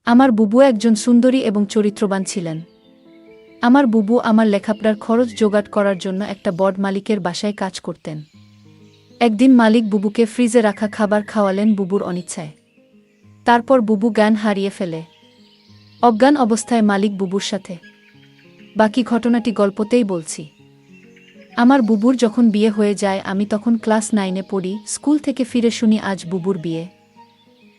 আমার বুবু একজন সুন্দরী এবং চরিত্রবান ছিলেন। আমার বুবু আমার লেখাপড়ার খরচ জোগাড় করার জন্য একটা বড় মালিকের বাসায় কাজ করতেন। একদিন মালিক বুবুকে ফ্রিজে রাখা খাবার খাওয়ালেন বুবুর অনিচ্ছায়। তারপর বুবু জ্ঞান হারিয়ে ফেলে। অজ্ঞান অবস্থায় মালিক বুবুর সাথে। বাকি ঘটনাটি গল্পতেই বলছি। আমার বুবুর যখন বিয়ে হয়ে যায় আমি তখন ক্লাস 9-এ পড়ি। স্কুল থেকে ফিরে শুনি আজ বুবুর বিয়ে।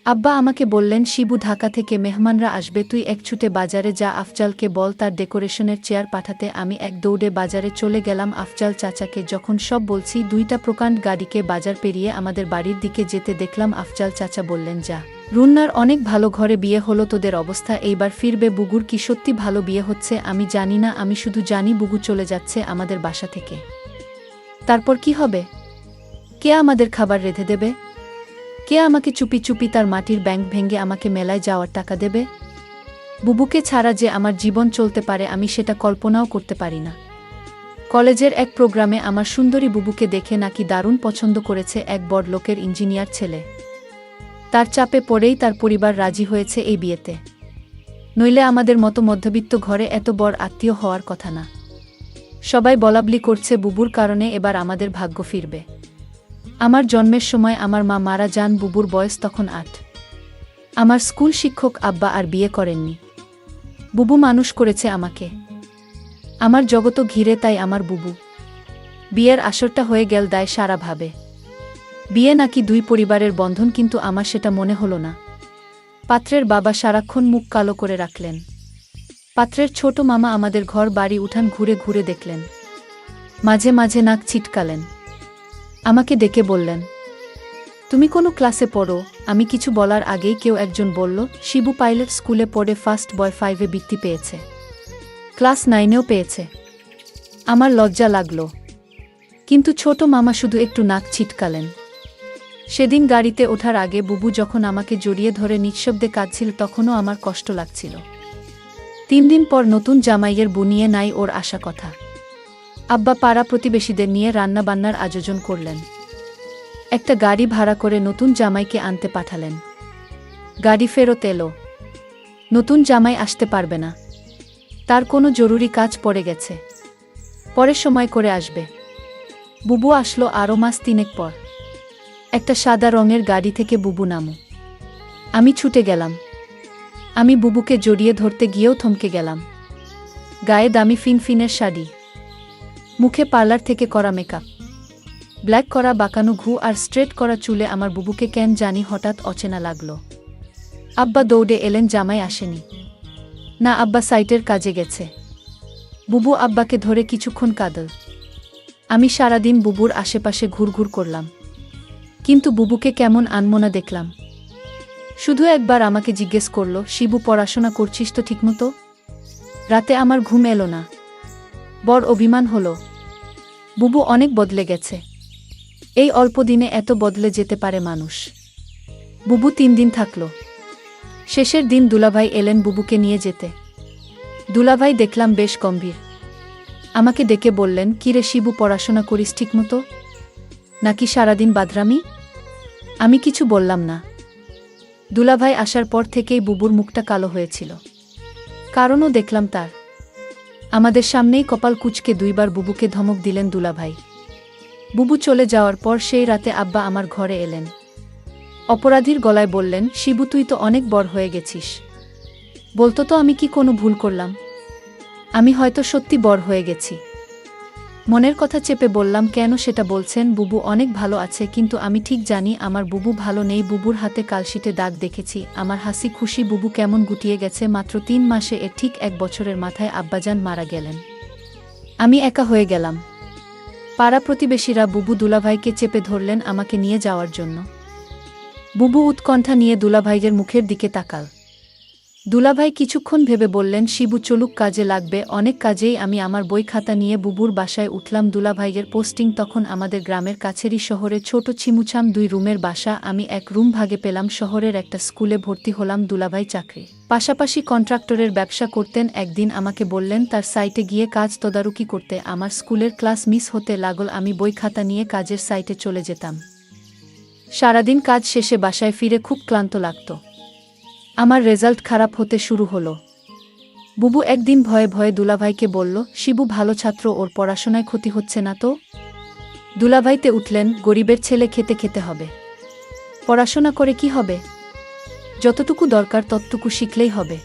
আব্বা আমাকে বললেন, শিবু ঢাকা থেকে মেহমানরা আসবে, তুই এক ছুটে বাজারে যা, আফজালকে বল তার ডেকোরেশনের চেয়ার পাঠাতে। আমি এক দৌড়ে বাজারে চলে গেলাম। আফজাল চাচাকে যখন সব বলছি, 2টা প্রকাণ্ড গাড়িকে বাজার পেরিয়ে আমাদের বাড়ির দিকে যেতে দেখলাম। আফজাল চাচা বললেন, যা রুন্নার অনেক ভালো ঘরে বিয়ে হলো, তোদের অবস্থা এইবার ফিরবে। বুগুর কি সত্যি ভালো বিয়ে হচ্ছে? আমি জানি না, আমি শুধু জানি বুগু চলে যাচ্ছে আমাদের বাসা থেকে। তারপর কি হবে? কে আমাদের খাবার রেঁধে দেবে? কে আমাকে চুপি চুপি তার মাটির ব্যাংক ভেঙে আমাকে মেলায় যাওয়ার টাকা দেবে? বুবুকে ছাড়া যে আমার জীবন চলতে পারে আমি সেটা কল্পনাও করতে পারি না। কলেজের এক প্রোগ্রামে আমার সুন্দরী বুবুকে দেখে নাকি দারুণ পছন্দ করেছে এক বড় লোকের ইঞ্জিনিয়ার ছেলে। তার চাপে পড়েই তার পরিবার রাজি হয়েছে এই বিয়েতে। নইলে আমাদের মতো মধ্যবিত্ত ঘরে এত বড় আত্মীয় হওয়ার কথা না। সবাই বলাবলি করছে বুবুর কারণে এবার আমাদের ভাগ্য ফিরবে। আমার জন্মের সময় আমার মা মারা যান, বুবুর বয়স তখন 8। আমার স্কুল শিক্ষক আব্বা আর বিয়ে করেননি। বুবু মানুষ করেছে আমাকে। আমার জগত ঘিরে তাই আমার বুবু। বিয়ের আসরটা হয়ে গেল দায় সারা ভাবে। বিয়ে নাকি 2 পরিবারের বন্ধন, কিন্তু আমার সেটা মনে হলো না। পাত্রের বাবা সারাক্ষণ মুখ কালো করে রাখলেন। পাত্রের ছোট মামা আমাদের ঘর বাড়ি উঠান ঘুরে ঘুরে দেখলেন। মাঝে মাঝে নাক ছিটকালেন। আমাকে ডেকে বললেন, তুমি কোনো ক্লাসে পড়ো? আমি কিছু বলার আগেই কেউ একজন বলল, শিবু পাইলট স্কুলে পড়ে ফার্স্ট বয় 5-এ বৃত্তি পেয়েছে, ক্লাস 9-এও পেয়েছে। আমার লজ্জা লাগলো, কিন্তু ছোট মামা শুধু একটু নাক ছিটকালেন। সেদিন গাড়িতে ওঠার আগে বুবু যখন আমাকে জড়িয়ে ধরে নিঃশব্দে কাঁদছিল তখনও আমার কষ্ট লাগছিল। 3 দিন পর নতুন জামাইয়ের বুনিয়ে নাই ওর আশা কথা। আব্বা পাড়া প্রতিবেশীদের নিয়ে রান্নাবান্নার আয়োজন করলেন। একটা গাড়ি ভাড়া করে নতুন জামাইকে আনতে পাঠালেন। গাড়ি ফেরত এলো। নতুন জামাই আসতে পারবে না, তার কোনো জরুরি কাজ পড়ে গেছে, পরে সময় করে আসবে। বুবু আসলো আরও মাস 3 পর। একটা সাদা রঙের গাড়ি থেকে বুবু নামো। আমি ছুটে গেলাম। আমি বুবুকে জড়িয়ে ধরতে গিয়েও থমকে গেলাম। গায়ে দামি ফিনফিনের শাড়ি, মুখে পার্লার থেকে করা মেকআপ, ব্ল্যাক করা বাঁকানো ঘু আর স্ট্রেট করা চুলে আমার বুবুকে কেন জানি হঠাৎ অচেনা লাগলো। আব্বা দৌড়ে এলেন, জামাই আসেনি। না, আব্বা সাইটের কাজে গেছে। বুবু আব্বাকে ধরে কিছুক্ষণ কাঁদল। আমি সারাদিন বুবুর আশেপাশে ঘুরঘুর করলাম, কিন্তু বুবুকে কেমন আনমনা দেখলাম। শুধু একবার আমাকে জিজ্ঞেস করল, শিবু পড়াশোনা করছিস তো ঠিকমতো? রাতে আমার ঘুম এলো না। বড় অভিমান হলো। বুবু অনেক বদলে গেছে। এই অল্প দিনে এত বদলে যেতে পারে মানুষ। বুবু 3 দিন থাকলো। শেষের দিন দুলাভাই এলেন বুবুকে নিয়ে যেতে। দুলাভাই দেখলাম বেশ গম্ভীর। আমাকে ডেকে বললেন, কিরে শিবু, পড়াশোনা করিস ঠিকমতো নাকি সারাদিন বাদরামি? আমি কিছু বললাম না। দুলাভাই আসার পর থেকেই বুবুর মুখটা কালো হয়েছিল। কারণও দেখলাম তার। আমাদের সামনেই কপাল কুঁচকে 2 বার বুবুকে ধমক দিলেন দুলাভাই। বুবু চলে যাওয়ার পর সেই রাতে আব্বা আমার ঘরে এলেন। অপরাধীর গলায় বললেন, শিবু তুই তো অনেক বড় হয়ে গেছিস, বলতো তো আমি কি কোনো ভুল করলাম? আমি হয়তো সত্যি বড় হয়ে গেছি। মনের কথা চেপে বললাম, কেন সেটা বলছেন? বুবু অনেক ভালো আছে, কিন্তু আমি ঠিক জানি আমার বুবু ভালো নেই। বুবুর হাতে কালশিটে দাগ দেখেছি। আমার হাসি খুশি বুবু কেমন গুটিয়ে গেছে। মাত্র 3 মাসে, এর ঠিক 1 বছরের মাথায় আব্বাজান মারা গেলেন। আমি একা হয়ে গেলাম। পাড়া প্রতিবেশীরা বুবু দুলাভাইকে চেপে ধরলেন আমাকে নিয়ে যাওয়ার জন্য। বুবু উৎকণ্ঠা নিয়ে দুলাভাইয়ের মুখের দিকে তাকাল। দুলাভাই কিছুক্ষণ ভেবে বললেন, শিবু চলুক, কাজে লাগবে অনেক। কাজেই আমি আমার বই খাতা নিয়ে বুবুর বাসায় উঠলাম। দুলাভাইয়ের পোস্টিং তখন আমাদের গ্রামের কাছেরই শহরে, ছোট ছিমুছাম 2 রুমের বাসা। আমি 1 রুম ভাগে পেলাম। শহরের একটা স্কুলে ভর্তি হলাম। দুলাভাই চাকরি পাশাপাশি কন্ট্রাক্টরের ব্যবসা করতেন। একদিন আমাকে বললেন তার সাইটে গিয়ে কাজ তদারকি করতে। আমার স্কুলের ক্লাস মিস হতে লাগল। আমি বই খাতা নিয়ে কাজের সাইটে চলে যেতাম। সারাদিন কাজ শেষে বাসায় ফিরে খুব ক্লান্ত লাগত। আমার রেজাল্ট খারাপ হতে শুরু হলো। বুবু একদিন ভয়ে ভয়ে দুলাভাইকে বলল, শিবু ভালো ছাত্র, ওর পড়াশোনায় ক্ষতি হচ্ছে না তো? দুলাভাইতে উঠলেন, গরিবের ছেলে খেতে খেতে হবে। পড়াশোনা করে কি হবে? যতটুকু দরকার ততটুকু শিখলেই হবে।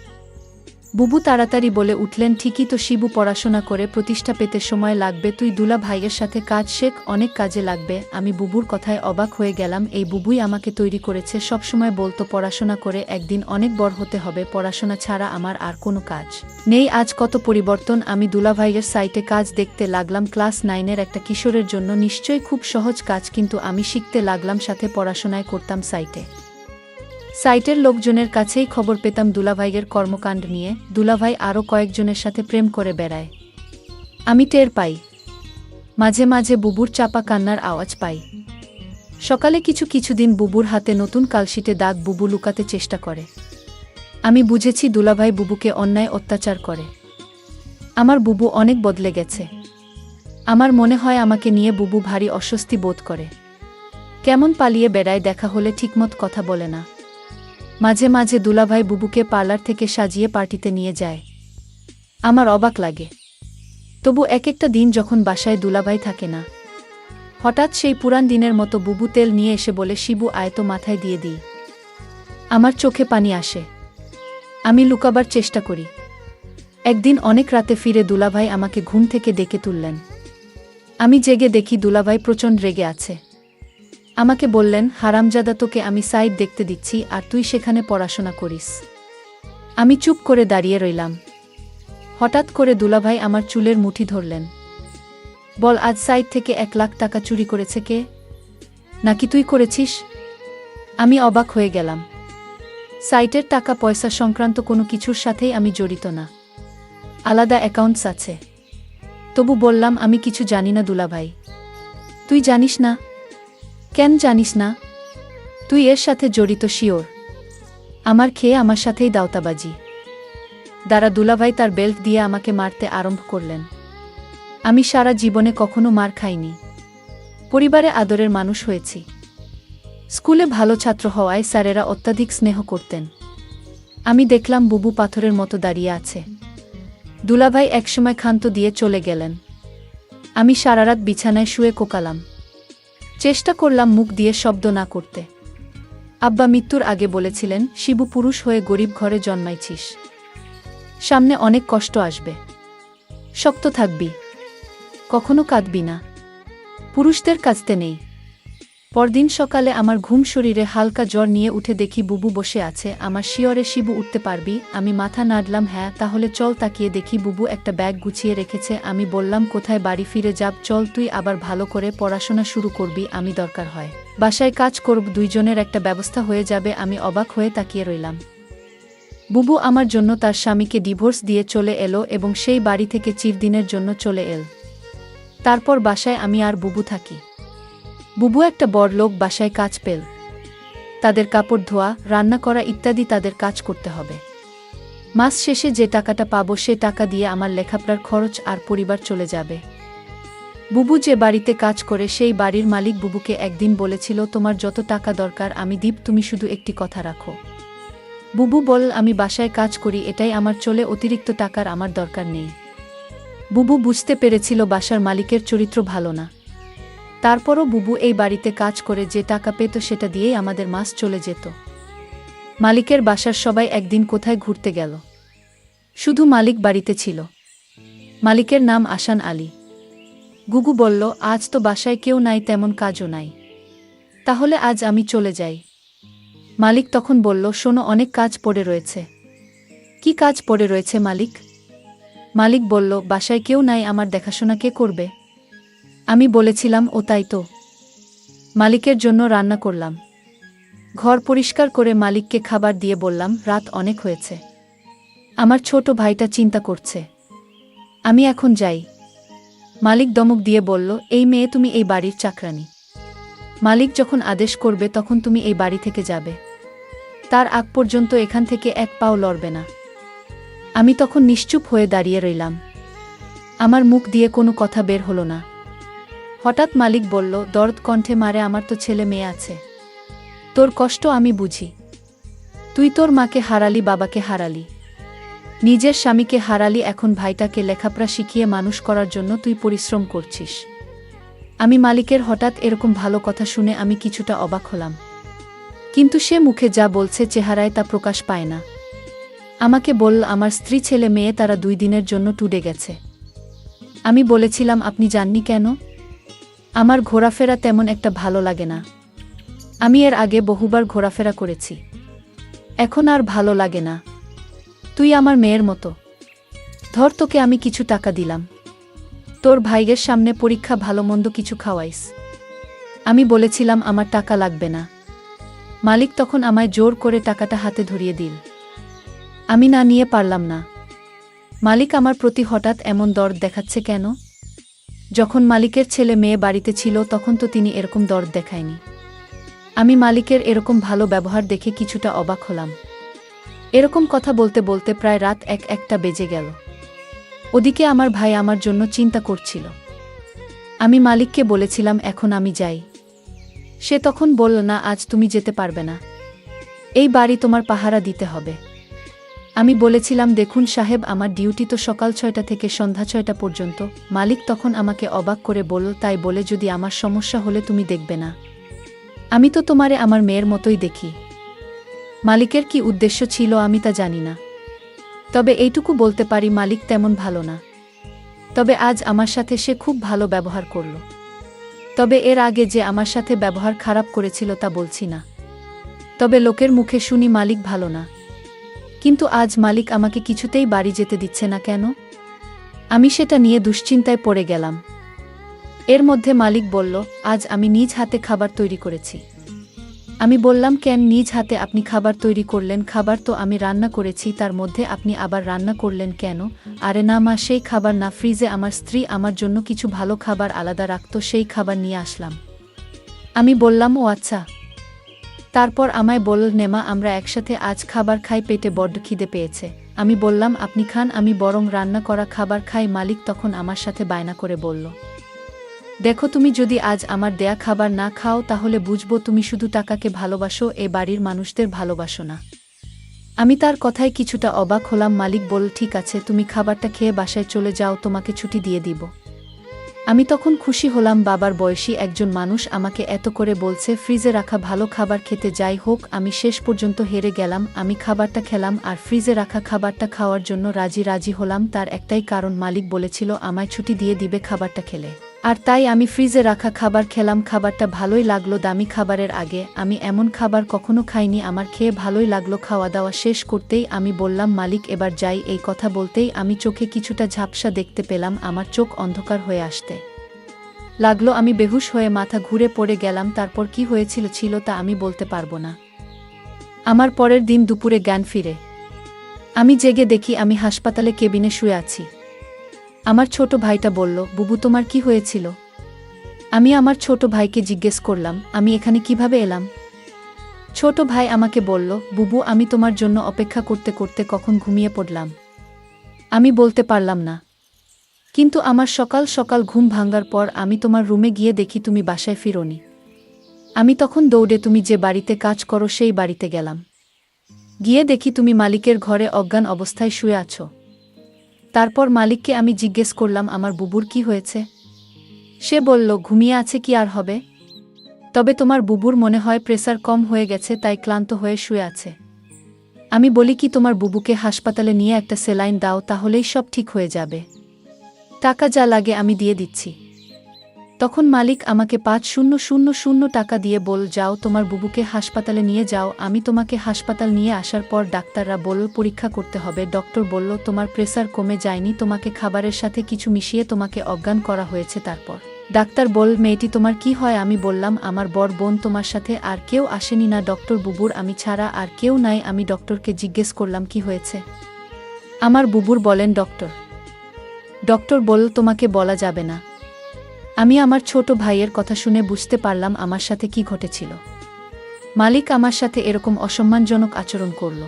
বুবু তাড়াতাড়ি বলে উঠলেন, ঠিকই তো শিবু, পড়াশোনা করে প্রতিষ্ঠা পেতে সময় লাগবে, তুই দুলা ভাইয়ের সাথে কাজ শেখ, অনেক কাজে লাগবে। আমি বুবুর কথায় অবাক হয়ে গেলাম, এই বুবুই আমাকে তৈরি করেছে। সবসময় বলতো পড়াশোনা করে একদিন অনেক বড় হতে হবে, পড়াশোনা ছাড়া আমার আর কোনো কাজ নেই। আজ কত পরিবর্তন। আমি দুলাভাইয়ের সাইটে কাজ দেখতে লাগলাম, ক্লাস 9-এর একটা কিশোরের জন্য নিশ্চয়ই খুব সহজ কাজ, কিন্তু আমি শিখতে লাগলাম, সাথে পড়াশোনায় করতাম সাইটে। সাইটের লোকজনের কাছেই খবর পেতাম দুলাভাইয়ের কর্মকাণ্ড নিয়ে। দুলাভাই আরও কয়েকজনের সাথে প্রেম করে বেড়ায়। আমি টের পাই। মাঝে মাঝে বুবুর চাপা কান্নার আওয়াজ পাই। সকালে কিছুদিন বুবুর হাতে নতুন কালশিটে দাগ, বুবু লুকাতে চেষ্টা করে। আমি বুঝেছি দুলাভাই বুবুকে অন্যায় অত্যাচার করে। আমার বুবু অনেক বদলে গেছে। আমার মনে হয় আমাকে নিয়ে বুবু ভারী অস্বস্তি বোধ করে। কেমন পালিয়ে বেড়ায়, দেখা হলে ঠিকমত কথা বলে না। মাঝে মাঝে দুলাভাই বুবুকে পার্লার থেকে সাজিয়ে পার্টিতে নিয়ে যায়। আমার অবাক লাগে। তবু এক একটা দিন যখন বাসায় দুলাভাই থাকে না, হঠাৎ সেই পুরান দিনের মতো বুবু তেল নিয়ে এসে বলে, শিবু আয় তো, মাথায় দিয়ে দিই। আমার চোখে পানি আসে। আমি লুকাবার চেষ্টা করি। একদিন অনেক রাতে ফিরে দুলাভাই আমাকে ঘুম থেকে ডেকে তুললেন। আমি জেগে দেখি দুলাভাই প্রচণ্ড রেগে আছে। আমাকে বললেন, হারামজাদা, তোকে আমি সাইট দেখতে দিচ্ছি আর তুই সেখানে পড়াশোনা করিস। আমি চুপ করে দাঁড়িয়ে রইলাম। হঠাৎ করে দুলাভাই আমার চুলের মুঠি ধরলেন। বল, আজ সাইট থেকে 1 লাখ টাকা চুরি করেছে কে? নাকি তুই করেছিস? আমি অবাক হয়ে গেলাম। সাইটের টাকা পয়সা সংক্রান্ত কোনো কিছুর সাথেই আমি জড়িত না। আলাদা অ্যাকাউন্টস আছে। তবু বললাম, আমি কিছু জানি না দুলাভাই। তুই জানিস না? কেন জানিস না? তুই এর সাথে জড়িত শিওর? আমার খেয়ে আমার সাথেই দাওতাবাজি। দাঁড়া। দুলাভাই তার বেল্ট দিয়ে আমাকে মারতে আরম্ভ করলেন। আমি সারা জীবনে কখনো মার খাইনি। পরিবারে আদরের মানুষ হয়েছি। স্কুলে ভালো ছাত্র হওয়ায় স্যারেরা অত্যাধিক স্নেহ করতেন। আমি দেখলাম বুবু পাথরের মতো দাঁড়িয়ে আছে। দুলাভাই একসময় ক্ষান্ত দিয়ে চলে গেলেন। আমি সারারাত বিছানায় শুয়ে কোকালাম। চেষ্টা করলাম মুখ দিয়ে শব্দ না করতে। আব্বা মৃত্যুর আগে বলেছিলেন, শিবু, পুরুষ হয়ে গরিব ঘরে জন্মাইছিস। সামনে অনেক কষ্ট আসবে। শক্ত থাকবি, কখনো কাঁদবি না। পুরুষদের কাঁদতে নেই। পরদিন সকালে আমার ঘুম, শরীরে হালকা জ্বর নিয়ে উঠে দেখি বুবু বসে আছে আমার শিয়রে। শিবু, উঠতে পারবি? আমি মাথা নাড়লাম, হ্যাঁ। তাহলে চল। তাকিয়ে দেখি বুবু একটা ব্যাগ গুছিয়ে রেখেছে। আমি বললাম, কোথায়? বাড়ি ফিরে যাব। চল, তুই আবার ভালো করে পড়াশোনা শুরু করবি, আমি দরকার হয় বাসায় কাজ করব, দুইজনের একটা ব্যবস্থা হয়ে যাবে। আমি অবাক হয়ে তাকিয়ে রইলাম। বুবু আমার জন্য তার স্বামীকে ডিভোর্স দিয়ে চলে এলো এবং সেই বাড়ি থেকে চিরদিনের জন্য চলে এল। তারপর বাসায় আমি আর বুবু থাকি। বুবু একটা বড়লোক বাসায় কাজ পেল। তাদের কাপড় ধোয়া, রান্না করা ইত্যাদি তাদের কাজ করতে হবে। মাস শেষে যে টাকাটা পাবো সে টাকা দিয়ে আমার লেখাপড়ার খরচ আর পরিবার চলে যাবে। বুবু যে বাড়িতে কাজ করে সেই বাড়ির মালিক বুবুকে একদিন বলেছিল, তোমার যত টাকা দরকার আমি দিব, তুমি শুধু একটি কথা রাখো। বুবু বল, আমি বাসায় কাজ করি, এটাই আমার চলে, অতিরিক্ত টাকার আমার দরকার নেই। বুবু বুঝতে পেরেছিল বাসার মালিকের চরিত্র ভালো না। তারপরও বুবু এই বাড়িতে কাজ করে যে টাকা পেত সেটা দিয়েই আমাদের মাস চলে যেত। মালিকের বাসার সবাই একদিন কোথায় ঘুরতে গেল। শুধু মালিক বাড়িতে ছিল। মালিকের নাম আসান আলী। গুগু বলল, আজ তো বাসায় কেউ নাই, তেমন কাজও নাই, তাহলে আজ আমি চলে যাই। মালিক তখন বলল, শোনো, অনেক কাজ পড়ে রয়েছে। কি কাজ পড়ে রয়েছে মালিক? মালিক বলল, বাসায় কেউ নাই, আমার দেখাশোনা কে করবে? আমি বলেছিলাম, ও তাই তো। মালিকের জন্য রান্না করলাম। ঘর পরিষ্কার করে মালিককে খাবার দিয়ে বললাম, রাত অনেক হয়েছে, আমার ছোট ভাইটা চিন্তা করছে, আমি এখন যাই। মালিক দমক দিয়ে বলল, এই মেয়ে, তুমি এই বাড়ির চাকরানী। মালিক যখন আদেশ করবে তখন তুমি এই বাড়ি থেকে যাবে। তার আগ পর্যন্ত এখান থেকে এক পাও লড়বে না। আমি তখন নিশ্চুপ হয়ে দাঁড়িয়ে রইলাম। আমার মুখ দিয়ে কোনো কথা বের হলো না। হঠাৎ মালিক বলল দরদ কণ্ঠে, মারে, আমার তো ছেলে মেয়ে আছে, তোর কষ্ট আমি বুঝি। তুই তোর মাকে হারালি, বাবাকে হারালি, নিজের স্বামীকে হারালি, এখন ভাইটাকে লেখাপড়া শিখিয়ে মানুষ করার জন্য তুই পরিশ্রম করছিস। আমি মালিকের হঠাৎ এরকম ভালো কথা শুনে আমি কিছুটা অবাক হলাম, কিন্তু সে মুখে যা বলছে চেহারায় তা প্রকাশ পায় না। আমাকে বলল আমার স্ত্রী, ছেলে মেয়ে তারা 2 দিনের জন্য ট্যুরে গেছে। আমি বলেছিলাম আপনি যাননি কেন? আমার ঘোরাফেরা তেমন একটা ভালো লাগে না। আমি এর আগে বহুবার ঘোরাফেরা করেছি, এখন আর ভালো লাগে না। তুই আমার মেয়ের মতো, ধর তোকে আমি কিছু টাকা দিলাম, তোর ভাইয়ের সামনে পরীক্ষা ভালো মন্দ কিছু খাওয়াইস। আমি বলেছিলাম আমার টাকা লাগবে না। মালিক তখন আমায় জোর করে টাকাটা হাতে ধরিয়ে দিল। আমি না নিয়ে পারলাম না। মালিক আমার প্রতি হঠাৎ এমন দরদ দেখাচ্ছে কেন? যখন মালিকের ছেলে মেয়ে বাড়িতে ছিল তখন তো তিনি এরকম দরদ দেখায়নি। আমি মালিকের এরকম ভালো ব্যবহার দেখে কিছুটা অবাক হলাম। এরকম কথা বলতে বলতে প্রায় রাত 1-1টা বেজে গেল। ওদিকে আমার ভাই আমার জন্য চিন্তা করছিল। আমি মালিককে বলেছিলাম এখন আমি যাই। সে তখন বলল না, আজ তুমি যেতে পারবে না, এই বাড়ি তোমার পাহারা দিতে হবে। আমি বলেছিলাম দেখুন সাহেব, আমার ডিউটি তো সকাল 6টা থেকে সন্ধ্যা 6টা পর্যন্ত। মালিক তখন আমাকে অবাক করে বলল, তাই বলে যদি আমার সমস্যা হলে তুমি দেখবে না? আমি তো তোমারে আমার মেয়ের মতোই দেখি। মালিকের কি উদ্দেশ্য ছিল আমি তা জানি না, তবে এইটুকু বলতে পারি মালিক তেমন ভালো না। তবে আজ আমার সাথে সে খুব ভালো ব্যবহার করল। তবে এর আগে যে আমার সাথে ব্যবহার খারাপ করেছিল তা বলছি না, তবে লোকের মুখে শুনি মালিক ভালো না। কিন্তু আজ মালিক আমাকে কিছুতেই বাড়ি যেতে দিচ্ছে না কেন? আমি সেটা নিয়ে দুশ্চিন্তায় পড়ে গেলাম। এর মধ্যে মালিক বলল, আজ আমি নিজ হাতে খাবার তৈরি করেছি। আমি বললাম, কেন নিজ হাতে আপনি খাবার তৈরি করলেন? খাবার তো আমি রান্না করেছি, তার মধ্যে আপনি আবার রান্না করলেন কেন? আরে না মা, সেই খাবার না, ফ্রিজে আমার স্ত্রী আমার জন্য কিছু ভালো খাবার আলাদা রাখতো, সেই খাবার নিয়ে আসলাম। আমি বললাম, ও আচ্ছা। তারপর আমায় বলল, নেমা আমরা একসাথে আজ খাবার খাই, পেটে বড্ড খিদে পেয়েছে। আমি বললাম, আপনি খান, আমি বরং রান্না করা খাবার খাই। মালিক তখন আমার সাথে বায়না করে বলল, দেখো তুমি যদি আজ আমার দেয়া খাবার না খাও তাহলে বুঝবো তুমি শুধু টাকাকে ভালোবাসো, এ বাড়ির মানুষদের ভালোবাসো না। আমি তার কথায় কিছুটা অবাক হলাম। মালিক বলল, ঠিক আছে, তুমি খাবারটা খেয়ে বাসায় চলে যাও, তোমাকে ছুটি দিয়ে দিব। আমি তখন খুশি হলাম, বাবার বয়সী একজন মানুষ আমাকে এত করে বলছে, ফ্রিজে রাখা ভালো খাবার খেতে। যাই হোক, আমি শেষ পর্যন্ত হেরে গেলাম। আমি খাবারটা খেলাম আর ফ্রিজে রাখা খাবারটা খাওয়ার জন্য রাজি হলাম। তার একটাই কারণ, মালিক বলেছিল আমায় ছুটি দিয়ে দিবে খাবারটা খেলে। আর তাই আমি ফ্রিজে রাখা খাবার খেলাম। খাবারটা ভালোই লাগলো। দামি খাবারের আগে আমি এমন খাবার কখনো খাইনি। আমার খেয়ে ভালোই লাগলো। খাওয়া দাওয়া শেষ করতেই আমি বললাম, মালিক এবার যাই। এই কথা বলতেই আমি চোখে কিছুটা ঝাপসা দেখতে পেলাম। আমার চোখ অন্ধকার হয়ে আসতে লাগলো। আমি বেহুশ হয়ে মাথা ঘুরে পড়ে গেলাম। তারপর কি হয়েছিল তা আমি বলতে পারবো না। আমার পরের দিন দুপুরে জ্ঞান ফিরে আমি জেগে দেখি আমি হাসপাতালে কেবিনে শুয়ে আছি। আমার ছোট ভাইটা বলল, বুবু তোমার কি হয়েছিল? আমি আমার ছোট ভাইকে জিজ্ঞেস করলাম, আমি এখানে কিভাবে এলাম? ছোট ভাই আমাকে বলল, বুবু আমি তোমার জন্য অপেক্ষা করতে করতে কখন ঘুমিয়ে পড়লাম আমি বলতে পারলাম না। কিন্তু আমার সকাল সকাল ঘুম ভাঙার পর আমি তোমার রুমে গিয়ে দেখি তুমি বাসায় ফিরোনি। আমি তখন দৌড়ে তুমি যে বাড়িতে কাজ করো সেই বাড়িতে গেলাম। গিয়ে দেখি তুমি মালিকের ঘরে অজ্ঞান অবস্থায় শুয়ে আছো। তারপর মালিককে আমি জিজ্ঞেস করলাম, আমার বুবুর কি হয়েছে? সে বলল, ঘুমিয়ে আছে, কি আর হবে? তবে তোমার বুবুর মনে হয় প্রেসার কম হয়ে গেছে, তাই ক্লান্ত হয়ে শুয়ে আছে। আমি বলি কি, তোমার বুবুকে হাসপাতালে নিয়ে একটা সেলাইন দাও, তাহলেই সব ঠিক হয়ে যাবে। টাকা যা লাগে আমি দিয়ে দিচ্ছি। তখন মালিক আমাকে 5,000 টাকা দিয়ে বল, যাও তোমার বুবুকে হাসপাতালে নিয়ে যাও। আমি তোমাকে হাসপাতাল নিয়ে আসার পর ডাক্তাররা বলল পরীক্ষা করতে হবে। ডক্টর বলল তোমার প্রেসার কমে যায়নি, তোমাকে খাবারের সাথে কিছু মিশিয়ে তোমাকে অজ্ঞান করা হয়েছে। তারপর ডাক্তার বল, মেয়েটি তোমার কি হয়? আমি বললাম, আমার বড় বোন, তোমার সাথে আর কেউ আসেনি না? ডক্টর, বুবুর আমি ছাড়া আর কেউ নাই। আমি ডক্টরকে জিজ্ঞেস করলাম কি হয়েছে আমার বুবুর? বলেন ডক্টর। ডক্টর বলল, তোমাকে বলা যাবে না। আমি আমার ছোট ভাইয়ের কথা শুনে বুঝতে পারলাম আমার সাথে কি ঘটেছিল। মালিক আমার সাথে এরকম অসম্মানজনক আচরণ করল।